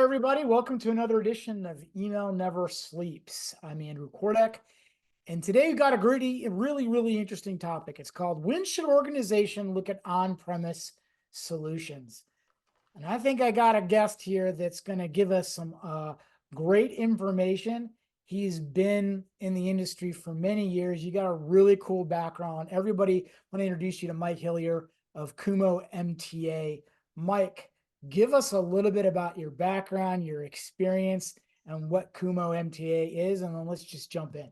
everybody. Welcome to another edition of Email Never Sleeps. I'm Andrew Kordek, and today we've got a really interesting topic. It's called When Should Organization Look at On-Premise Solutions? And I think I got a guest here that's going to give us some great information. He's been in the industry for many years. You got a really cool background. Everybody, I want to introduce you to Mike Hillier of Kumo MTA. Mike, give us a little bit about your background, your experience, and what Kumo MTA is, and then let's just jump in.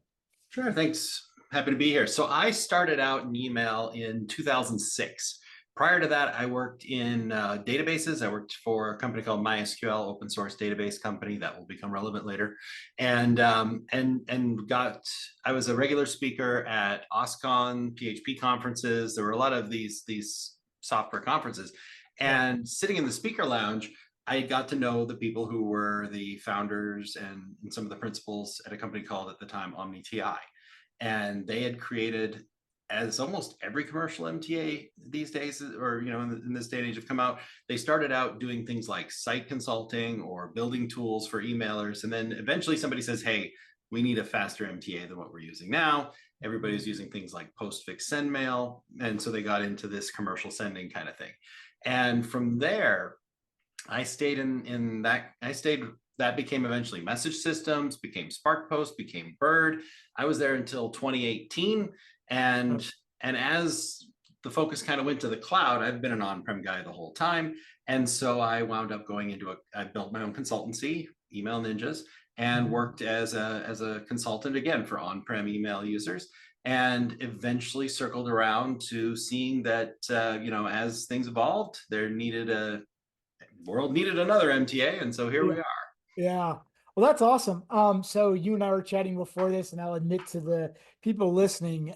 Sure, thanks. Happy to be here. So I started out in email in 2006. Prior to that, I worked in databases. I worked for a company called MySQL, open source database company that will become relevant later. I was a regular speaker at OSCON, PHP conferences. There were a lot of these software conferences. And sitting in the speaker lounge, I got to know the people who were the founders and some of the principals at a company called at the time OmniTI. And they had created, as almost every commercial MTA these days, or in this day and age have come out, they started out doing things like site consulting or building tools for emailers. And then eventually somebody says, hey, we need a faster MTA than what we're using now. Everybody's using things like postfix send mail. And so they got into this commercial sending kind of thing. And from there, I stayed that became eventually message systems, became SparkPost, became Bird. I was there until 2018. And as the focus kind of went to the cloud, I've been an on-prem guy the whole time. And so I wound up going into I built my own consultancy, Email Ninjas, and worked as a consultant again for on-prem email users. And eventually circled around to seeing that, as things evolved, world needed another MTA. And so here we are. Yeah. Well, that's awesome. So you and I were chatting before this, and I'll admit to the people listening,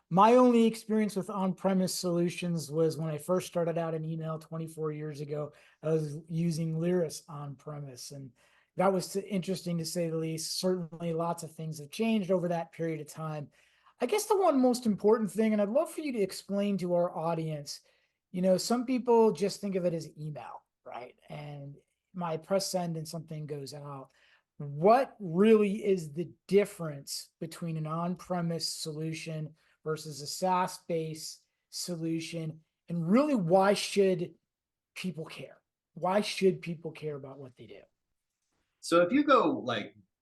my only experience with on-premise solutions was when I first started out in email 24 years ago. I was using Lyris on-premise, and that was interesting to say the least. Certainly lots of things have changed over that period of time. I guess the one most important thing, and I'd love for you to explain to our audience, some people just think of it as email, right? And my press send and something goes out. What really is the difference between an on-premise solution versus a SaaS-based solution? And really, why should people care? Why should people care about what they do? So if you go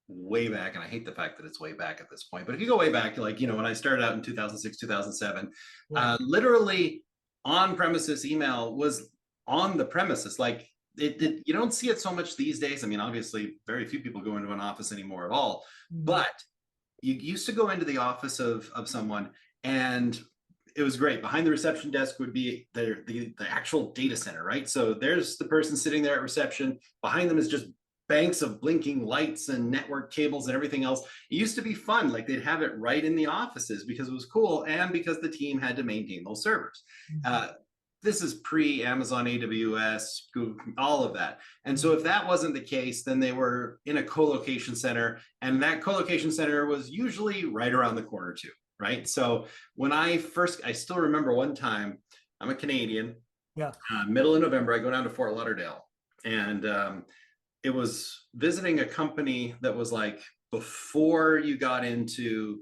way back, and I hate the fact that it's way back at this point, but if you go way back, when I started out in 2006, 2007, literally on-premises email was on the premises. You don't see it so much these days. I mean, obviously, very few people go into an office anymore at all. But you used to go into the office of someone, and it was great. Behind the reception desk would be the actual data center, right? So there's the person sitting there at reception. Behind them is just banks of blinking lights and network cables and everything else. It used to be fun. They'd have it right in the offices because it was cool, and because the team had to maintain those servers. This is pre-Amazon AWS, Google, all of that. And so if that wasn't the case, then they were in a co-location center, and that co-location center was usually right around the corner too, right? So when I still remember one time, I'm a Canadian, middle of November, I go down to Fort Lauderdale, and it was visiting a company that was before you got into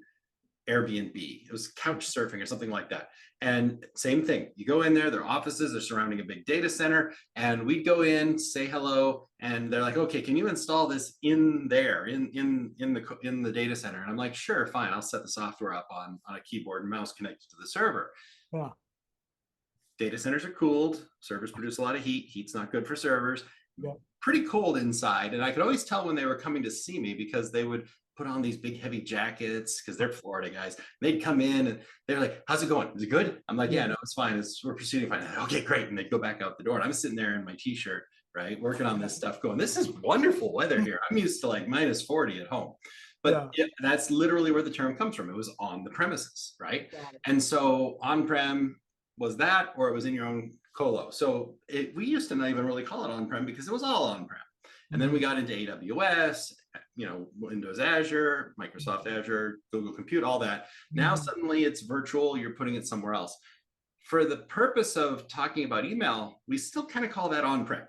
Airbnb. It was couch surfing or something like that. And same thing, you go in there, their offices are surrounding a big data center, and we'd go in, say hello, and they're like, okay, can you install this in there, in the data center? And I'm like, sure, fine, I'll set the software up on a keyboard and mouse connected to the server. Data centers are cooled, servers produce a lot of heat, heat's not good for servers. Pretty cold inside, and I could always tell when they were coming to see me because they would put on these big heavy jackets because they're Florida guys. They'd come in and they're like, how's it going? Is it good? I'm like, yeah, no, it's fine. We're proceeding fine. Okay, great. And they'd go back out the door, and I'm sitting there in my t-shirt, right, working on this stuff going, this is wonderful weather here. I'm used to minus 40 at home. But that's literally where the term comes from. It was on the premises, right? And so on-prem was that, or it was in your own colo. So we used to not even really call it on-prem because it was all on-prem. And then we got into AWS, Windows Azure, Microsoft Azure, Google Compute, all that. Now suddenly it's virtual, you're putting it somewhere else. For the purpose of talking about email, we still kind of call that on-prem.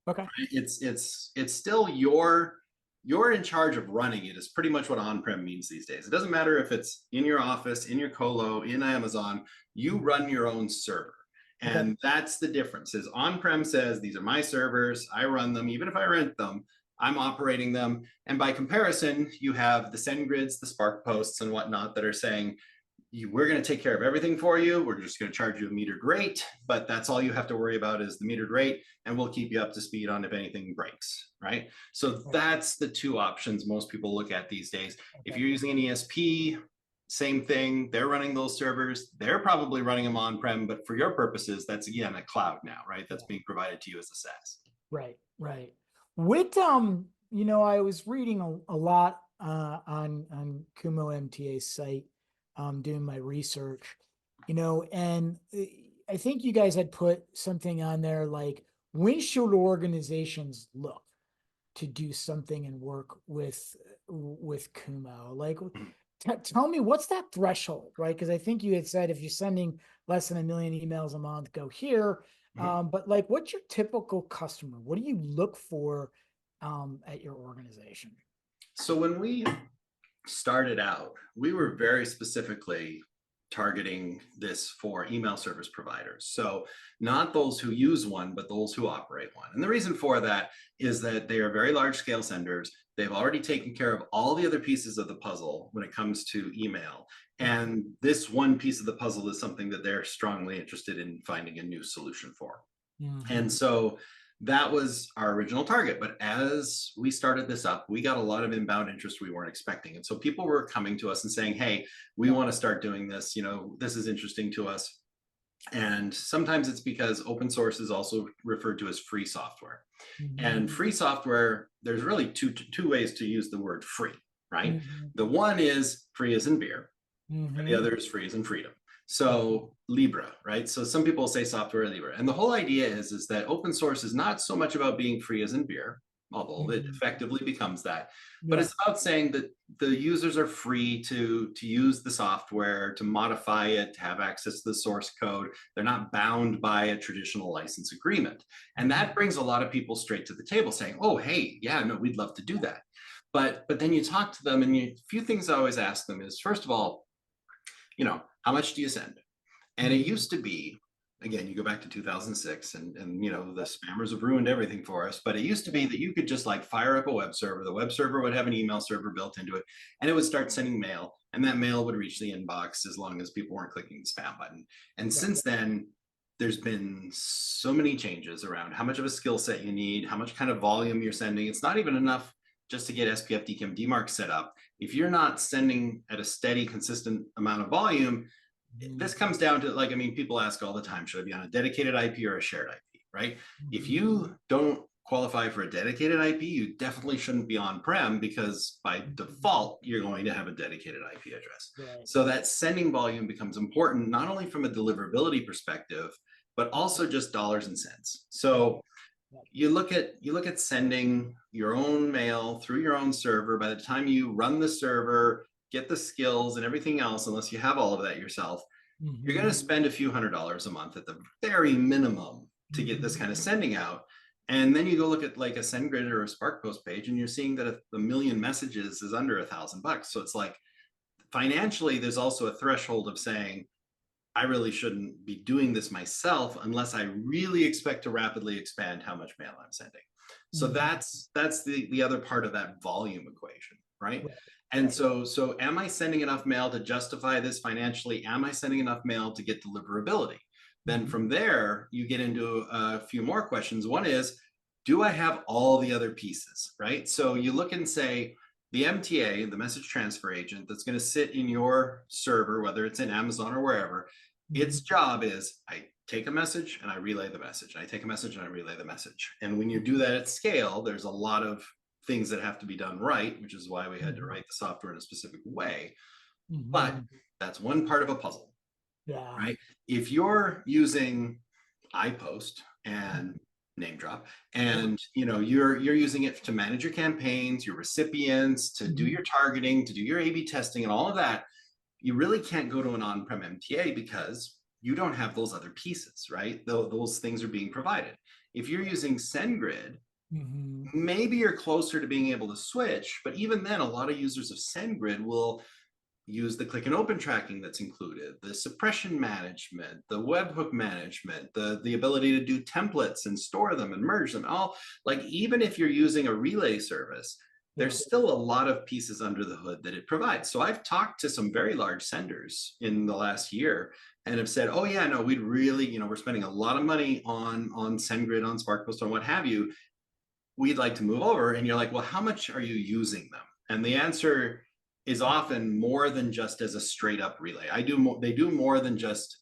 Okay. It's still you're in charge of running it is pretty much what on-prem means these days. It doesn't matter if it's in your office, in your colo, in Amazon, you run your own server. Okay. And that's the difference is on-prem says, these are my servers, I run them, even if I rent them, I'm operating them. And by comparison, you have the SendGrids, the Spark posts and whatnot that are saying, we're going to take care of everything for you. We're just going to charge you a metered rate, but that's all you have to worry about is the metered rate, and we'll keep you up to speed on if anything breaks, right? So that's the two options most people look at these days. If you're using an ESP, same thing. They're running those servers. They're probably running them on-prem, but for your purposes, that's again a cloud now, right? That's being provided to you as a SaaS. Right, right. With I was reading a lot on Kumo MTA's site, doing my research, and I think you guys had put something on there like, when should organizations look to do something and work with Kumo? Like, tell me, what's that threshold, right? Because I think you had said if you're sending less than 1 million emails a month, go here. But like, what's your typical customer? What do you look for at your organization? So when we started out, we were very specifically targeting this for email service providers. So not those who use one, but those who operate one. And the reason for that is that they are very large scale senders. They've already taken care of all the other pieces of the puzzle when it comes to email. And this one piece of the puzzle is something that they're strongly interested in finding a new solution for. And so that was our original target. But as we started this up, we got a lot of inbound interest we weren't expecting. And so people were coming to us and saying, hey, we want to start doing this. This is interesting to us. And sometimes it's because open source is also referred to as free software. And free software, there's really two ways to use the word free, right? The one is free as in beer, and the other is free as in freedom. So Libra, right? So some people say software Libra. And the whole idea is that open source is not so much about being free as in beer, although it effectively becomes that, but it's about saying that the users are free to use the software, to modify it, to have access to the source code. They're not bound by a traditional license agreement. And that brings a lot of people straight to the table saying, oh, hey, yeah, no, we'd love to do that. But then you talk to them, and a few things I always ask them is, first of all, how much do you send? And it used to be, again, you go back to 2006 and the spammers have ruined everything for us, but it used to be that you could just like fire up a web server. The web server would have an email server built into it, and it would start sending mail, and that mail would reach the inbox as long as people weren't clicking the spam button. And since then, there's been so many changes around how much of a skill set you need, how much kind of volume you're sending. It's not even enough just to get SPF, DKIM, DMARC set up. If you're not sending at a steady, consistent amount of volume, this comes down to people ask all the time, should I be on a dedicated IP or a shared IP, right? If you don't qualify for a dedicated IP, you definitely shouldn't be on-prem, because by default, you're going to have a dedicated IP address. So that sending volume becomes important, not only from a deliverability perspective, but also just dollars and cents. So you look at sending your own mail through your own server. By the time you run the server, get the skills and everything else, unless you have all of that yourself, you're going to spend a few $100s a month at the very minimum to get this kind of sending out. And then you go look at like a SendGrid or a Spark post page, and you're seeing that a million messages is under $1,000. So it's like, financially, there's also a threshold of saying, I really shouldn't be doing this myself unless I really expect to rapidly expand how much mail I'm sending. So that's the other part of that volume equation, right? And so am I sending enough mail to justify this financially? Am I sending enough mail to get deliverability? Then from there, you get into a few more questions. One is, do I have all the other pieces, right? So you look and say, the MTA, the message transfer agent that's going to sit in your server, whether it's in Amazon or wherever, its job is, I take a message and I relay the message. I take a message and I relay the message. And when you do that at scale, there's a lot of things that have to be done right, which is why we had to write the software in a specific way. But that's one part of a puzzle, right? If you're using iPost and name drop, and you're using it to manage your campaigns, your recipients, to do your targeting, to do your A/B testing and all of that, you really can't go to an on-prem MTA, because you don't have those other pieces, right? Those things are being provided. If you're using SendGrid, Mhm. maybe you're closer to being able to switch, but even then, a lot of users of SendGrid will use the click and open tracking that's included, the suppression management, the webhook management, the ability to do templates and store them and merge them. All, like, even if you're using a relay service, Yeah. there's still a lot of pieces under the hood that it provides. So I've talked to some very large senders in the last year and have said, oh yeah, no, we'd really, we're spending a lot of money on SendGrid, on SparkPost, on what have you. We'd like to move over. And you're like, well, how much are you using them? And the answer is often more than just as a straight up relay. They do more than just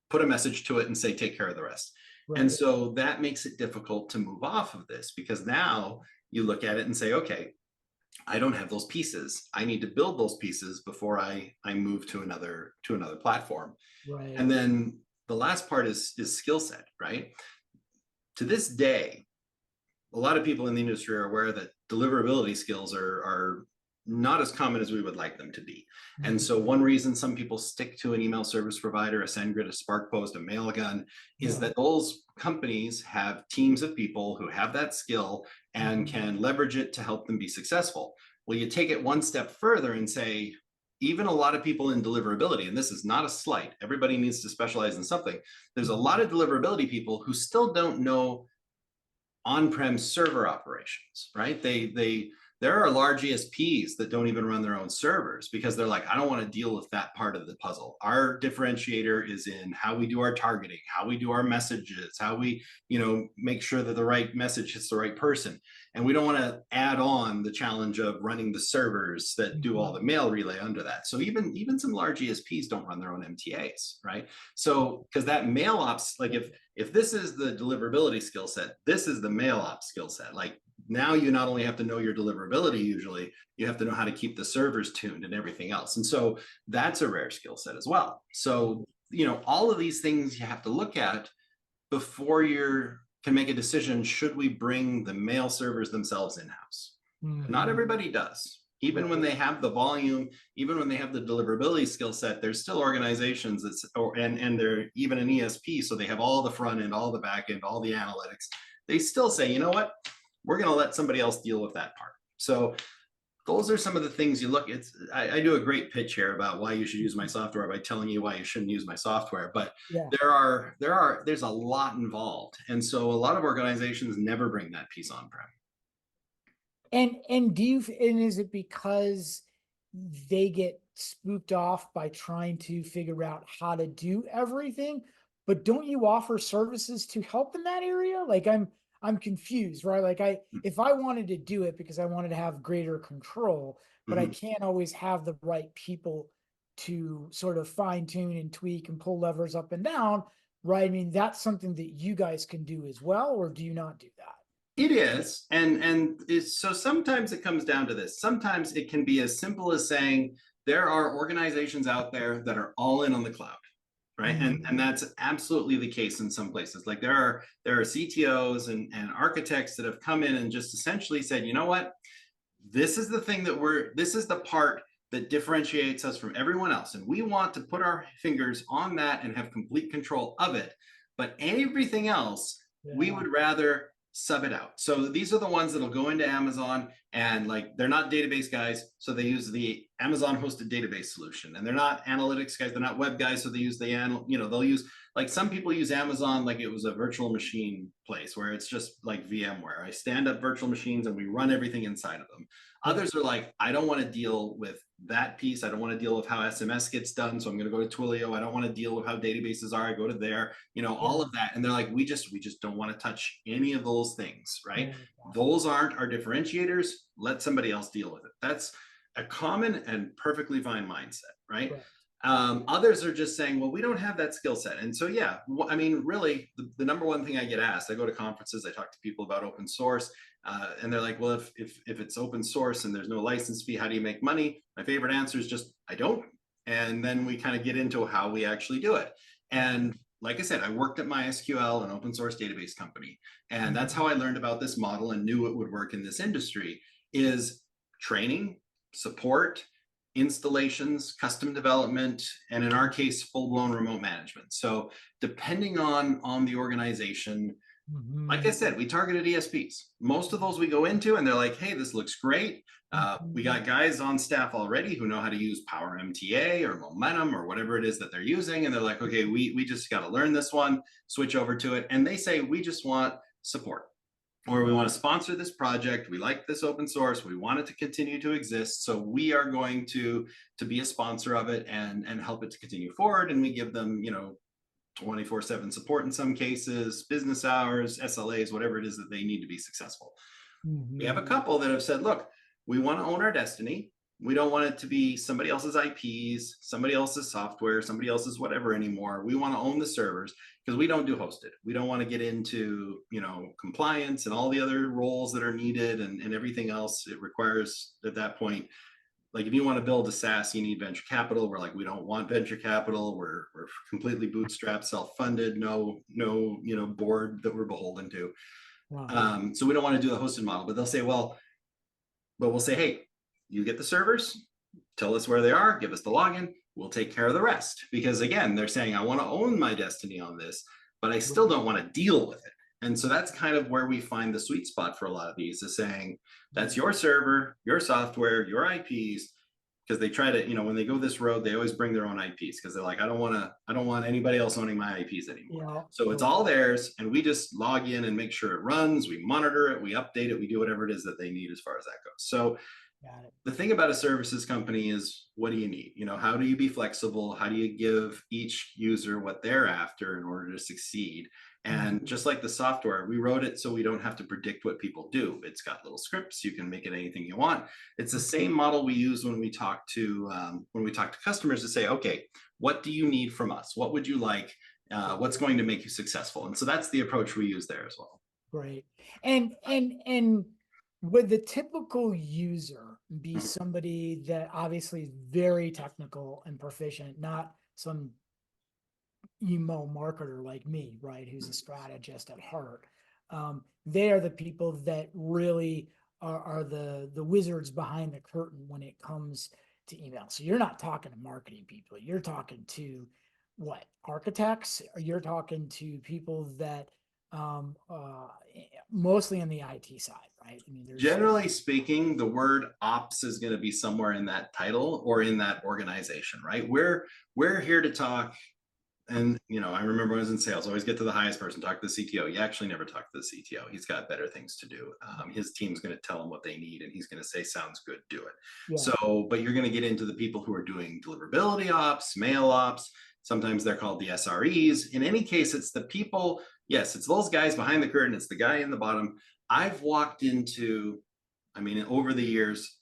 put a message to it and say, take care of the rest. Right. And so that makes it difficult to move off of this, because now you look at it and say, okay, I don't have those pieces. I need to build those pieces before I move to another platform. Right. And then the last part is skill set, right? To this day, a lot of people in the industry are aware that deliverability skills are not as common as we would like them to be. Mhm. And so one reason some people stick to an email service provider, a SendGrid, a SparkPost, a Mailgun, is that those companies have teams of people who have that skill and can leverage it to help them be successful. Well, you take it one step further and say, even a lot of people in deliverability, and this is not a slight, everybody needs to specialize in something. There's a lot of deliverability people who still don't know on-prem server operations, right? There are large ESPs that don't even run their own servers because they're like, I don't want to deal with that part of the puzzle. Our differentiator is in how we do our targeting, how we do our messages, how we, make sure that the right message hits the right person. And we don't want to add on the challenge of running the servers that do all the mail relay under that. So even some large ESPs don't run their own MTAs, right? So because that mail ops, like if this is the deliverability skill set, this is the mail ops skill set. Like, now you not only have to know your deliverability, usually you have to know how to keep the servers tuned and everything else. And so that's a rare skill set as well. So, all of these things you have to look at before you can make a decision. Should we bring the mail servers themselves in-house? Not everybody does. Even when they have the volume, even when they have the deliverability skill set, there's still organizations and they're even an ESP, so they have all the front end, all the back end, all the analytics. They still say, you know what? We're going to let somebody else deal with that part. So those are some of the things you look at. I do a great pitch here about why you should use my software by telling you why you shouldn't use my software. But there's a lot involved. And so a lot of organizations never bring that piece on-prem. And is it because they get spooked off by trying to figure out how to do everything? But don't you offer services to help in that area? Like I'm confused, right? Like if I wanted to do it because I wanted to have greater control, but I can't always have the right people to sort of fine tune and tweak and pull levers up and down, right? I mean, that's something that you guys can do as well, or do you not do that? It is, so sometimes it comes down to this. Sometimes it can be as simple as saying there are organizations out there that are all in on the cloud, right? And that's absolutely the case in some places. Like there are CTOs and architects that have come in and just essentially said, you know what, this is the thing this is the part that differentiates us from everyone else, and we want to put our fingers on that and have complete control of it. But everything else, we would rather sub it out. So these are the ones that'll go into Amazon, and like they're not database guys, so they use the Amazon hosted database solution. And they're not analytics guys, they're not web guys, so they use they'll use, like, some people use Amazon like it was a virtual machine place where it's just like VMware. I stand up virtual machines and we run everything inside of them. Others are like, I don't want to deal with that piece. I don't want to deal with how SMS gets done, so I'm going to go to Twilio. I don't want to deal with how databases are. I go to there, all of that. And they're like, we just don't want to touch any of those things, right? Those aren't our differentiators. Let somebody else deal with it. That's a common and perfectly fine mindset, right? Others are just saying, well, we don't have that skill set. And so, yeah, I mean, really, the number one thing I get asked, I go to conferences, I talk to people about open source, and they're like, well, if it's open source and there's no license fee, how do you make money? My favorite answer is just, I don't. And then we kind of get into how we actually do it. And like I said, I worked at MySQL, an open source database company. And that's how I learned about this model and knew it would work in this industry, is training, support, installations, custom development, and in our case, full-blown remote management. So depending on the organization, like I Mhm. said, we targeted ESPs. Most of those we go into and they're like, hey, this looks great. We Mhm. got guys on staff already who know how to use Power MTA or Momentum or whatever it is that they're using. And they're like, okay, we just got to learn this one, switch over to it. And they say, we just want support, or we want to sponsor this project. We like this open source. We want it to continue to exist. So we are going to be a sponsor of it and help it to continue forward. And we give them, 24/7 support in some cases, business hours, SLAs, whatever it is that they need to be successful. We have a Mhm. couple that have said, look, we want to own our destiny. We don't want it to be somebody else's IPs, somebody else's software, somebody else's whatever anymore. We want to own the servers because we don't do hosted. We don't want to get into, compliance and all the other roles that are needed and everything else it requires at that point. Like if you want to build a SaaS, you need venture capital. We're like, we don't want venture capital. We're completely bootstrapped, self-funded, no, board that we're beholden to. Wow. So we don't want to do the hosted model, but they'll say, well, but we'll say, hey, you get the servers, tell us where they are, give us the login, we'll take care of the rest. Because again, they're saying, I want to own my destiny on this, but I still don't want to deal with it. And so that's kind of where we find the sweet spot for a lot of these, is saying, that's your server, your software, your IPs. Because they try to, when they go this road, they always bring their own IPs because they're like, I don't want anybody else owning my IPs anymore. Yeah. So it's all theirs, and we just log in and make sure it runs, we monitor it, we update it, we do whatever it is that they need as far as that goes. So Got it. the thing about a services company is, what do you need? How do you be flexible? How do you give each user what they're after in order to succeed? And Mhm. just like the software, we wrote it so we don't have to predict what people do. It's got little scripts. You can make it anything you want. It's the same model we use when we talk to customers to say, okay, what do you need from us? What would you like? What's going to make you successful? And so that's the approach we use there as well. Great. And would the typical user be Mhm. somebody that obviously is very technical and proficient, not some emo marketer like me, right? Who's a strategist at heart. They are the people that really are the wizards behind the curtain when it comes to email. So you're not talking to marketing people. You're talking to what, architects, or you're talking to people that um, uh, mostly on the IT side, right? I mean, there's Generally speaking, the word ops is going to be somewhere in that title or in that organization, right? We're here to talk. And I remember when I was in sales, always get to the highest person, talk to the CTO. You actually never talk to the CTO. He's got better things to do. His team's going to tell him what they need, and he's going to say, "Sounds good, do it." yeah, So, but you're going to get into the people who are doing deliverability ops, mail ops. Sometimes they're called the SREs. In any case, it's the people. Yes, it's those guys behind the curtain. It's the guy in the bottom. I've walked into, I mean, over the years,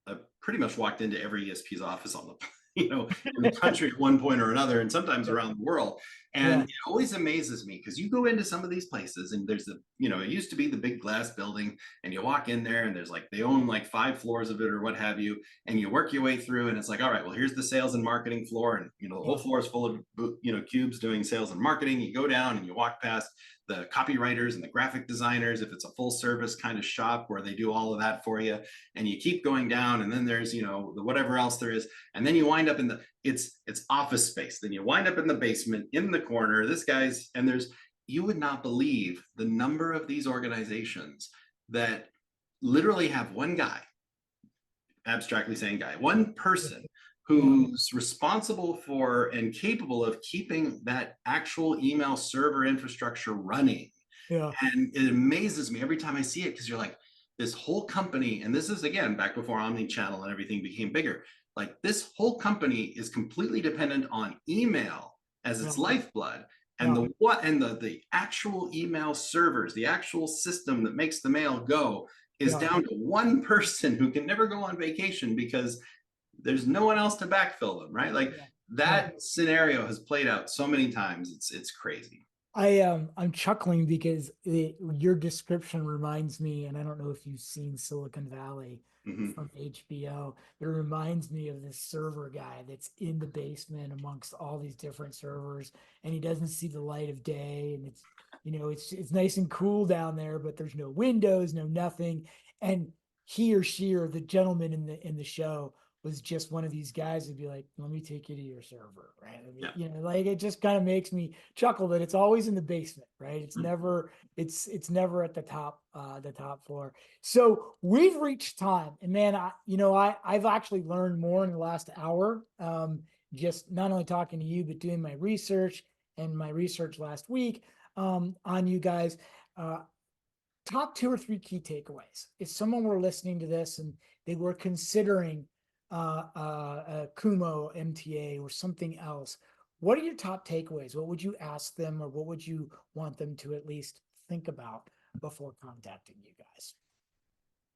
I've pretty much walked into every ESP's office on the, in the country at one point or another, and sometimes around the world. And yeah, it always amazes me because you go into some of these places and there's it used to be the big glass building, and you walk in there and there's like, they own like 5 floors of it or what have you. And you work your way through and it's like, all right, well, here's the sales and marketing floor. And, the whole yeah, floor is full of, cubes doing sales and marketing. You go down and you walk past the copywriters and the graphic designers, if it's a full service kind of shop where they do all of that for you, and you keep going down, and then there's the whatever else there is, and then you wind up in the it's office space, then you wind up in the basement in the corner, this guy's, and there's, you would not believe the number of these organizations that literally have one guy, abstractly saying guy, one person yeah, who's responsible for and capable of keeping that actual email server infrastructure running. yeah, And it amazes me every time I see it, because you're like, this whole company, and this is again back before omni-channel and everything became bigger. Like, this whole company is completely dependent on email as yeah, its lifeblood. And yeah, the actual email servers, the actual system that makes the mail go, is yeah, down to one person who can never go on vacation because there's no one else to backfill them, right? Like, yeah, yeah. that scenario has played out so many times. It's crazy. I'm chuckling because your description reminds me, and I don't know if you've seen Silicon Valley Mhm. from HBO. It reminds me of this server guy that's in the basement amongst all these different servers, and he doesn't see the light of day, and it's nice and cool down there, but there's no windows, no nothing, and he or she, or the gentleman in the show, was just one of these guys who'd be like, let me take you to your server, right? I mean, Yeah. you know, like it just kind of makes me chuckle that it's always in the basement, right? It's Mhm. never, it's never at the top floor. So we've reached time, and man, I've actually learned more in the last hour, just not only talking to you, but doing my research and my research last week, on you guys. Uh, Top two or three key takeaways. If someone were listening to this and they were considering Kumo, MTA, or something else, what are your top takeaways? What would you ask them, or what would you want them to at least think about before contacting you guys?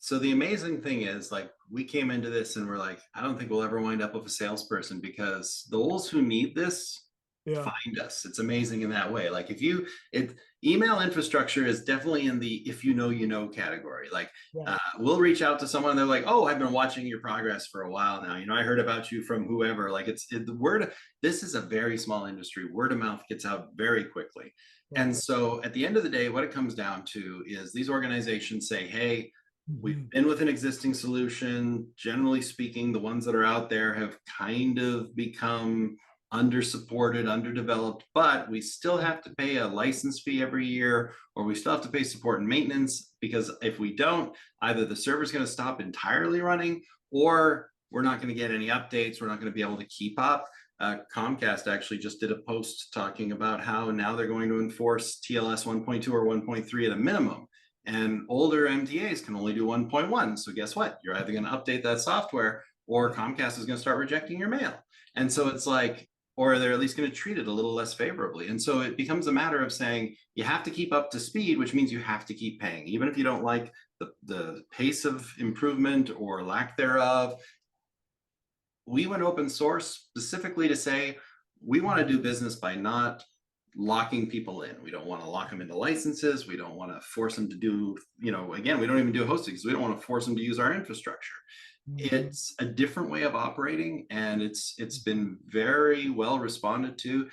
So the amazing thing is, like, we came into this and we're like, I don't think we'll ever wind up with a salesperson, because those who need this Yeah. find us. It's amazing in that way. Like, if you, it, email infrastructure is definitely in the if you know category. Like, Right. we'll reach out to someone, they're like, oh, I've been watching your progress for a while now. I heard about you from whoever. Like, the word, this is a very small industry. Word of mouth gets out very quickly. And Right. so at the end of the day, what it comes down to is these organizations say, hey, we've Mhm. been with an existing solution. Generally speaking, the ones that are out there have kind of become under supported, underdeveloped, but we still have to pay a license fee every year, or we still have to pay support and maintenance, because if we don't, either the server's going to stop entirely running, or we're not going to get any updates. We're not going to be able to keep up. Comcast actually just did a post talking about how now they're going to enforce TLS 1.2 or 1.3 at a minimum. And older MTAs can only do 1.1. So guess what? You're either going to update that software, or Comcast is going to start rejecting your mail. And so it's like, or they're at least going to treat it a little less favorably. And so it becomes a matter of saying you have to keep up to speed, which means you have to keep paying, even if you don't like the pace of improvement or lack thereof. We went open source specifically to say we want to do business by not locking people in. We don't want to lock them into licenses. We don't want to force them to do, again, we don't even do hosting because we don't want to force them to use our infrastructure. Mhm. It's a different way of operating, and it's been very well responded to.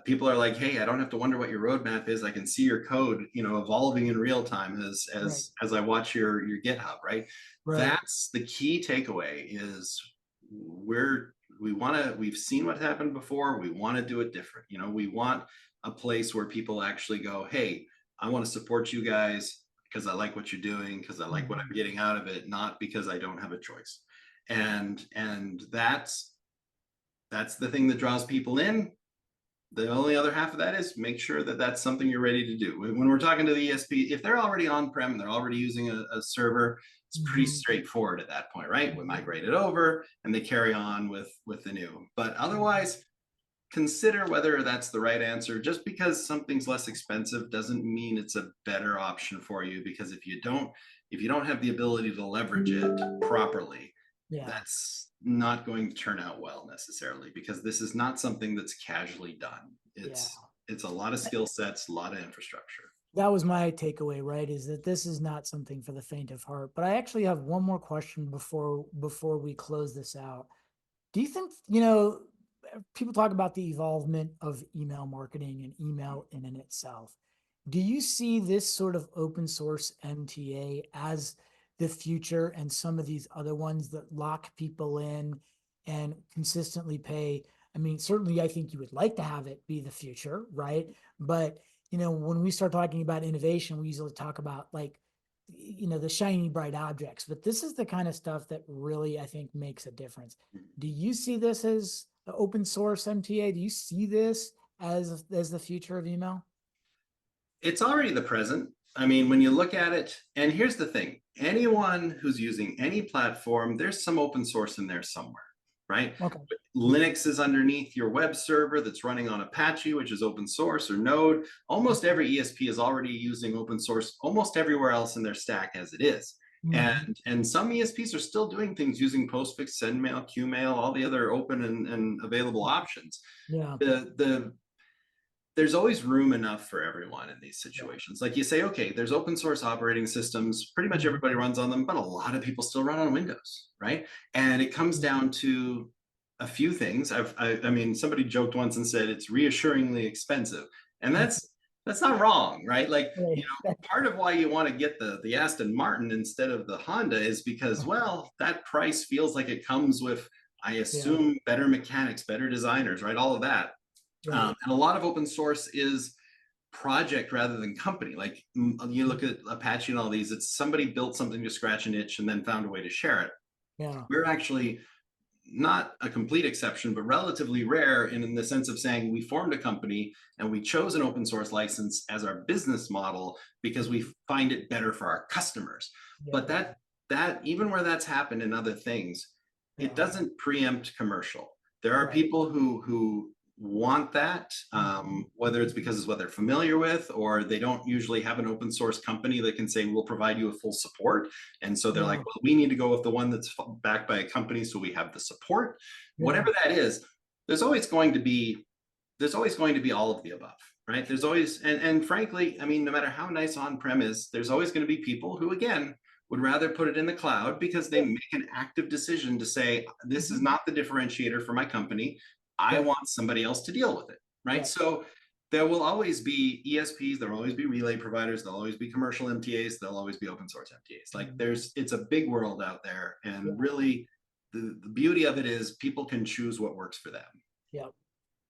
People are like, hey, I don't have to wonder what your roadmap is. I can see your code, evolving in real time as Right. I watch your GitHub, right? Right. That's the key takeaway is we've seen what happened before. We want to do it different. We want a place where people actually go, hey, I want to support you guys because I like what you're doing, because I like what I'm Mhm. getting out of it, not because I don't have a choice. And that's the thing that draws people in. The only other half of that is make sure that that's something you're ready to do. When we're talking to the ESP, if they're already on-prem and they're already using a server, it's pretty Mhm. straightforward at that point, right? We Mhm. migrate it over and they carry on with the new. But otherwise, consider whether that's the right answer. Just because something's less expensive doesn't mean it's a better option for you, because if you don't have the ability to leverage it properly, Yeah. that's not going to turn out well necessarily, because this is not something that's casually done. Yeah. It's a lot of skill sets, a lot of infrastructure. That was my takeaway, right? Is that this is not something for the faint of heart. But I actually have one more question before we close this out. Do you think, people talk about the evolvement of email marketing and email in and itself. Do you see this sort of open source MTA as the future, and some of these other ones that lock people in and consistently pay? I mean, certainly I think you would like to have it be the future, right? But, when we start talking about innovation, we usually talk about like, the shiny bright objects, but this is the kind of stuff that really, I think, makes a difference. Do you see this as the open source MTA? Do you see this as the future of email? It's already the present. I mean, when you look at it, and here's the thing, anyone who's using any platform, there's some open source in there somewhere, right? Okay. Yeah. Linux is underneath your web server that's running on Apache, which is open source, or Node. Almost every ESP is already using open source almost everywhere else in their stack as it is. Mhm. And some ESPs are still doing things using Postfix, SendMail, QMail, all the other open and available options. Yeah. The there's always room enough for everyone in these Yeah. situations. Like, you say, okay, there's open source operating systems, pretty much everybody Mhm. runs on them, but a lot of people still run on Windows, right? And it comes Yeah. down to a few things. I mean, somebody joked once and said it's reassuringly expensive, and Mhm. that's not wrong, right? Like, you Right. know, part of why you want to get the Aston Martin instead of the Honda is because, well, that price feels like it comes with, I Yeah. assume, better mechanics, better designers, right? All of that. Right. And a lot of open source is project rather than company. Like you look at Apache and all these, it's somebody built something to scratch an itch and then found a way to share it. Yeah. We're actually not a complete exception, but relatively rare in the sense of saying we formed a company and we chose an open source license as our business model because we find it better for our customers. Yeah. But that even where that's happened in other things, it Yeah. doesn't preempt commercial. There are Right. people who want that, whether it's because it's what they're familiar with, or they don't usually have an open source company that can say, we'll provide you with full support. And so they're like, Yeah. well, we need to go with the one that's backed by a company so we have the support. Yeah. Whatever that is, there's always going to be all of the above, right? There's always, and frankly, I mean, no matter how nice on-prem is, there's always going to be people who, again, would rather put it in the cloud because they make an active decision to say, this is not the differentiator for my company. I Yeah. want somebody else to deal with it, right? Yeah. So there will always be ESPs, there will always be relay providers, there'll always be commercial MTAs, there'll always be open source MTAs. Like it's a big world out there. Yeah. And really the beauty of it is people can choose what works for them. Yeah.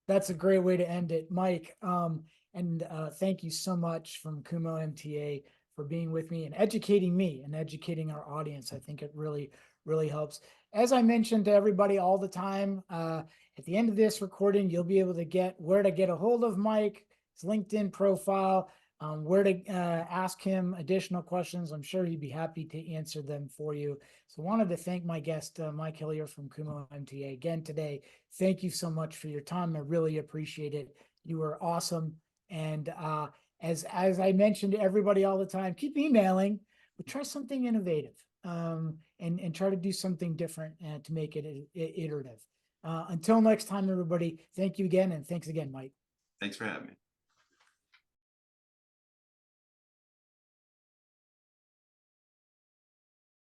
That's a great way to end it, Mike. And thank you so much from Kumo MTA for being with me and educating me and educating our audience. I think it really, really helps. As I mentioned to everybody all the time, at the end of this recording, you'll be able to get where to get a hold of Mike, his LinkedIn profile, where to ask him additional questions. I'm sure he'd be happy to answer them for you. So wanted to thank my guest, Mike Hillier from Kumo MTA again today. Thank you so much for your time. I really appreciate it. You were awesome. And as I mentioned to everybody all the time, keep emailing, but try something innovative and try to do something different to make it iterative. Until next time, everybody, thank you again. And thanks again, Mike. Thanks for having me.